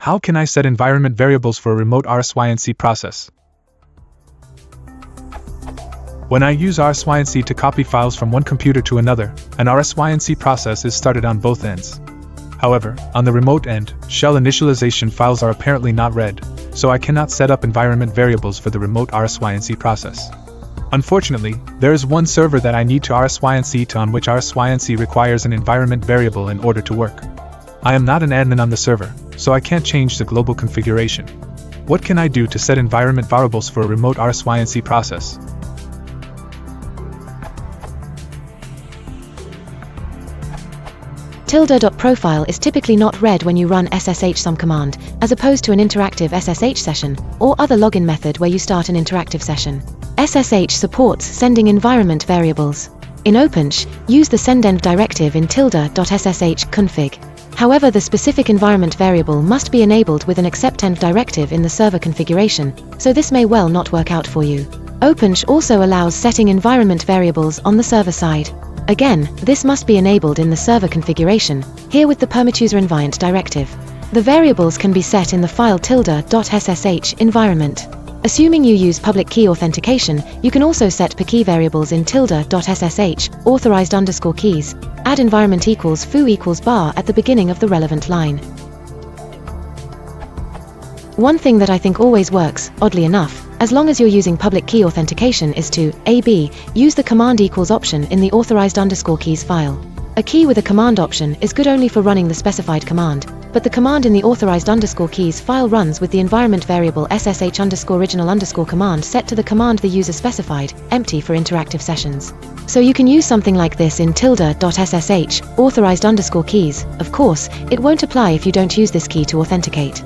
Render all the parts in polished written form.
How can I set environment variables for a remote Rsync process? When I use Rsync to copy files from one computer to another, an Rsync process is started on both ends. However, on the remote end, shell initialization files are apparently not read, so I cannot set up environment variables for the remote Rsync process. Unfortunately, there is one server that I need to Rsync to on which Rsync requires an environment variable in order to work. I am not an admin on the server, so I can't change the global configuration. What can I do to set environment variables for a remote Rsync process? Tilde.profile is typically not read when you run SSH_some command, as opposed to an interactive SSH session, or other login method where you start an interactive session. SSH supports sending environment variables. In OpenSH, use the sendenv directive in tilde.ssh config. However, the specific environment variable must be enabled with an acceptenv directive in the server configuration, so this may well not work out for you. OpenSH also allows setting environment variables on the server side. Again, this must be enabled in the server configuration, here with the permitUser_environment directive. The variables can be set in the file tilde.ssh environment. Assuming you use public key authentication, you can also set per-key variables in tilde.ssh, authorized_keys, add environment equals foo equals bar at the beginning of the relevant line. One thing that I think always works, oddly enough, as long as you're using public key authentication is to a/b use the command equals option in the authorized_keys file. A key with a command option is good only for running the specified command, but the command in the authorized_keys file runs with the environment variable ssh_original_command set to the command the user specified, empty for interactive sessions. So you can use something like this in tilde.ssh, authorized_keys. Of course, it won't apply if you don't use this key to authenticate.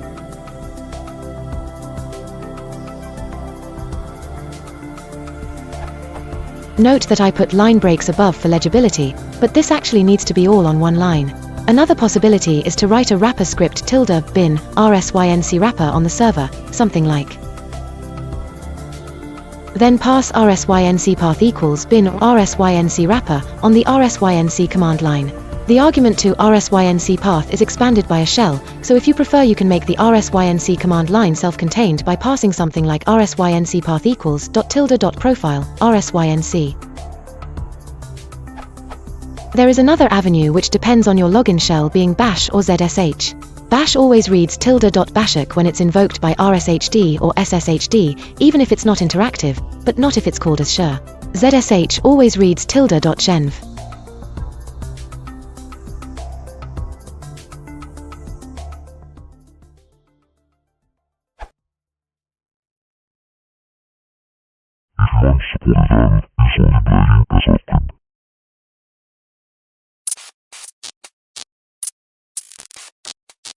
Note that I put line breaks above for legibility, but this actually needs to be all on one line. Another possibility is to write a wrapper script bin rsync wrapper on the server, something like. Then pass rsync path equals bin rsync wrapper on the rsync command line. The argument to rsync path is expanded by a shell, so if you prefer you can make the rsync command line self-contained by passing something like rsync path equals .tilde.profile, rsync. There is another avenue which depends on your login shell being bash or zsh. Bash always reads tilde.bashik when it's invoked by rshd or sshd, even if it's not interactive, but not if it's called as sh. Zsh always reads tilde.shenv. If you want support them, it's only playing as a